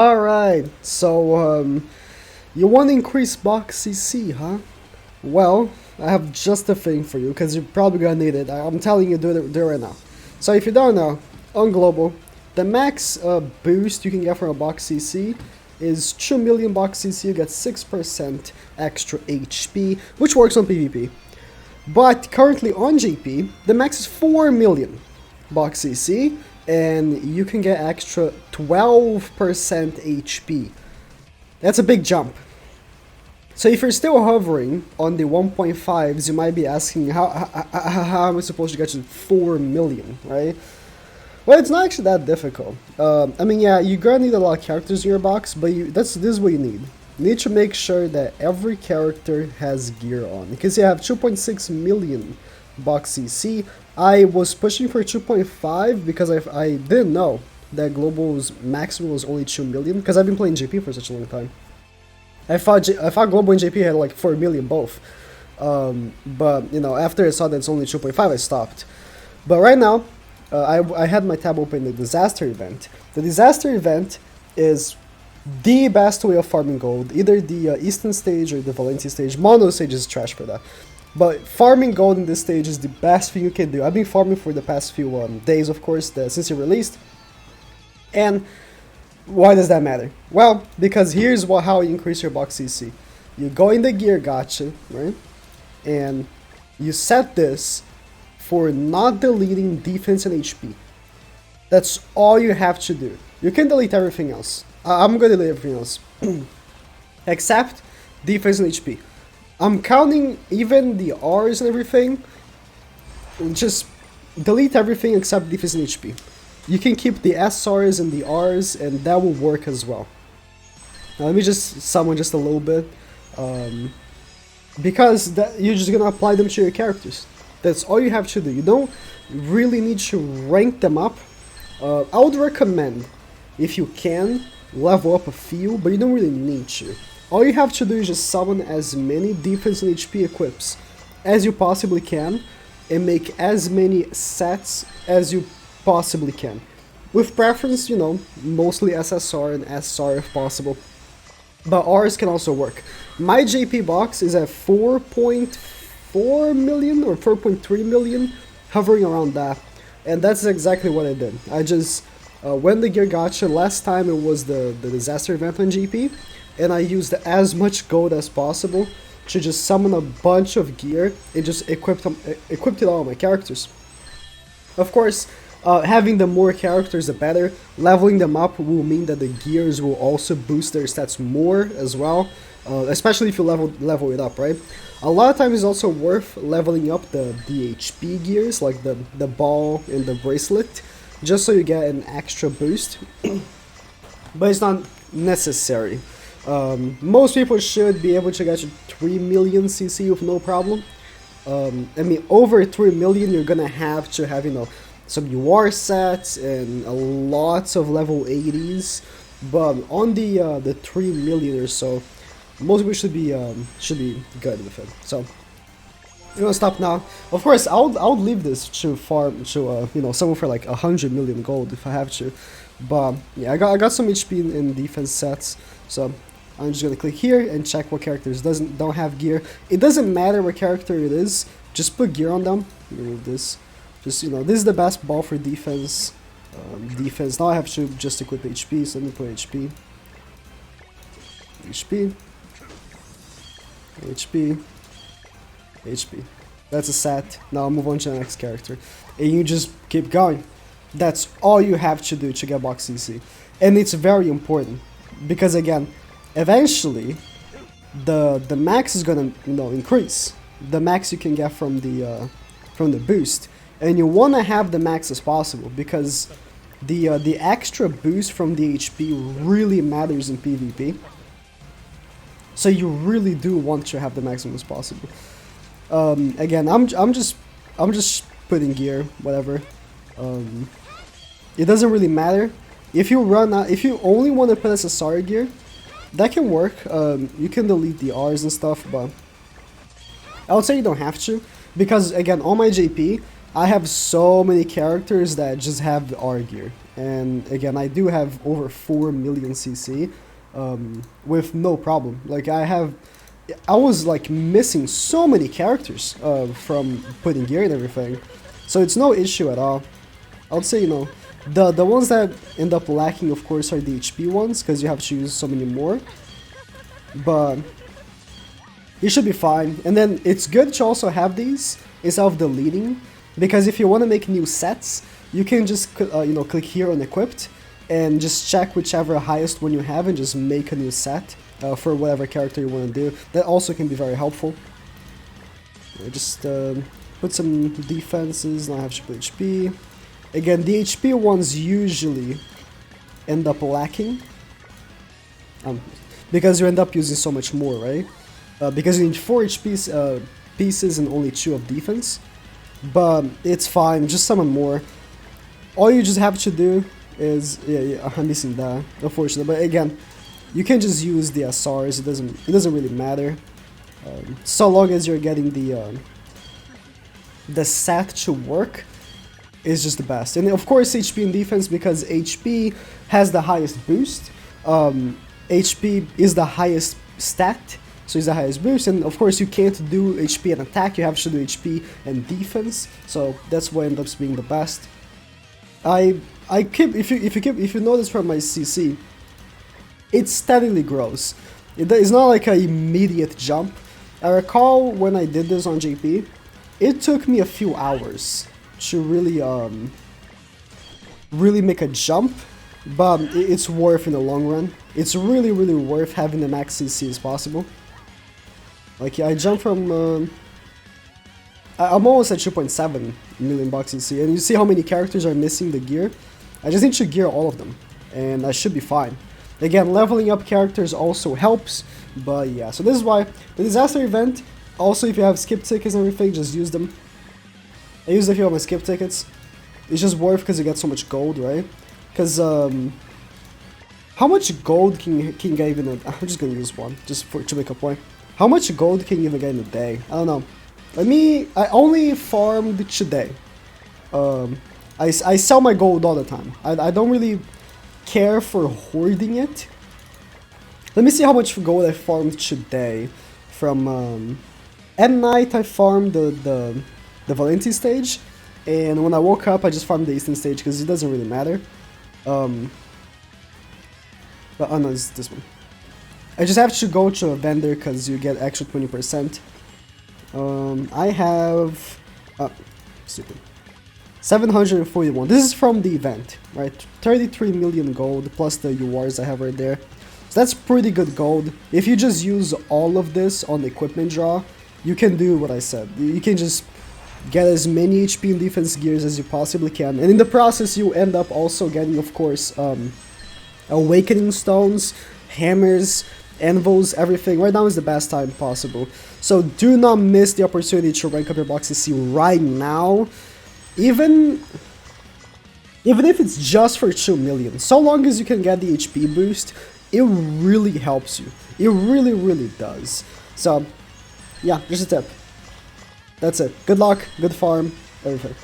Alright, so you want to increase box CC, huh? Well, I have just a thing for you, because you're probably gonna need it. I'm telling you, do it right now. So if you don't know, on Global, the max boost you can get from a box CC is 2 million box CC, you get 6% extra HP, which works on PvP. But currently on JP, the max is 4 million box CC, and you can get extra 12% HP. That's a big jump. So if you're still hovering on the 1.5s, you might be asking, how am I supposed to get to 4 million, right? Well, it's not actually that difficult. I mean, yeah, you're gonna need a lot of characters in your box, but this is what you need. You need to make sure that every character has gear on, because you have 2.6 million box CC. I was pushing for 2.5 because I didn't know that Global's maximum was only 2 million, because I've been playing JP for such a long time. I thought Global and JP had like 4 million both, but you know, after I saw that it's only 2.5, I stopped. But right now, I had my tab open, the disaster event. The disaster event is the best way of farming gold, either the Eastern stage or the Valencia stage. Mono stage is trash for that. But farming gold in this stage is the best thing you can do. I've been farming for the past few days, of course, since it released. And why does that matter? Well, because here's how you increase your box CC. You go in the gear gacha, right? And you set this for not deleting defense and HP. That's all you have to do. You can delete everything else. I'm gonna delete everything else. Except defense and HP. I'm counting even the R's and everything. Just delete everything except defense and HP. You can keep the SRs and the Rs, and that will work as well. Now let me just summon just a little bit. Because you're just gonna apply them to your characters. That's all you have to do. You don't really need to rank them up. I would recommend, if you can, level up a few, but you don't really need to. All you have to do is just summon as many defense and HP equips as you possibly can, and make as many sets as you possibly can. With preference, you know, mostly SSR and SR if possible. But Rs can also work. My JP box is at 4.4 million or 4.3 million, hovering around that. And that's exactly what I did. I just went the gear gacha. Last time it was the disaster event on GP, and I used as much gold as possible to just summon a bunch of gear and just equipped it all on my characters. Of course, having the more characters the better. Leveling them up will mean that the gears will also boost their stats more as well, especially if you level it up, right? A lot of times it's also worth leveling up the HP gears, like the ball and the bracelet, just so you get an extra boost. But it's not necessary. Most people should be able to get to 3 million CC with no problem. I mean, over 3 million you're gonna have to have, you know, some UR sets and lots of level 80s, but on the 3 million or so, most people should be good with it. So you know, stop now. Of course, I would leave this to farm to you know, someone for like 100 million gold if I have to, but yeah, I got some HP in defense sets, so I'm just gonna click here and check what characters don't have gear. It doesn't matter what character it is, just put gear on them. Remove this. Just, you know, this is the best ball for defense. Now I have to just equip HP, so let me put HP. HP. HP. HP. That's a set. Now I'll move on to the next character. And you just keep going. That's all you have to do to get box CC. And it's very important. Because again, eventually, the max is gonna, you know, increase. The max you can get from the boost. And you want to have the max as possible, because the extra boost from the HP really matters in PvP. So you really do want to have the maximum as possible. Again, I'm just putting gear, whatever. It doesn't really matter if you if you only want to put SSR gear, that can work. You can delete the Rs and stuff, but I would say you don't have to, because again, on my JP, I have so many characters that just have the R gear, and again, I do have over 4 million CC with no problem. Like I was like missing so many characters from putting gear and everything, so it's no issue at all. I would say, you know, the ones that end up lacking, of course, are the HP ones, because you have to use so many more, but you should be fine. And then it's good to also have these instead of deleting, because if you want to make new sets, you can just you know, click here on equipped and just check whichever highest one you have and just make a new set for whatever character you want to do. That also can be very helpful. Just put some defenses, now I have triple HP. Again, the HP ones usually end up lacking, because you end up using so much more, right? Because you need 4 HP pieces and only 2 of defense. But it's fine, just summon more. All you just have to do is, yeah, I'm missing that, unfortunately. But again, you can just use the SRs. It doesn't really matter, so long as you're getting the set to work. Is just the best. And of course HP and defense, because HP has the highest boost. HP is the highest stat, so it's the highest boost, and of course you can't do HP and attack, you have to do HP and defense, so that's what ends up being the best. I keep, if you notice from my CC, it steadily grows. It's not like an immediate jump. I recall when I did this on JP, it took me a few hours to really make a jump, but it's worth in the long run. It's really worth having the max CC as possible. Like, I jumped from I'm almost at 2.7 million bucks CC, and you see how many characters are missing the gear. I just need to gear all of them, and I should be fine. Again, leveling up characters also helps, but yeah, so this is why the disaster event. Also, if you have skip tickets and everything, just use them. I use a few of my skip tickets. It's just worth because you get so much gold, right? Because how much gold can you get even? I'm just gonna use one just to make a point. How much gold can you even get in a day? I don't know. I only farmed today. I sell my gold all the time. I don't really care for hoarding it. Let me see how much gold I farmed today. From at night I farmed the Valenti stage, and when I woke up I just farmed the Eastern stage because it doesn't really matter. But oh no, it's this one. I just have to go to a vendor because you get extra 20%. I have stupid 741. This is from the event, right? 33 million gold plus the URs I have right there. So that's pretty good gold. If you just use all of this on the equipment draw, you can do what I said. You can just get as many HP and defense gears as you possibly can, and in the process you end up also getting, of course, awakening stones, hammers, anvils, everything. Right now is the best time possible, so do not miss the opportunity to rank up your box CC right now, even if it's just for 2 million. So long as you can get the HP boost, it really helps you. It really does. So yeah, just a tip. That's it. Good luck, good farm, everything.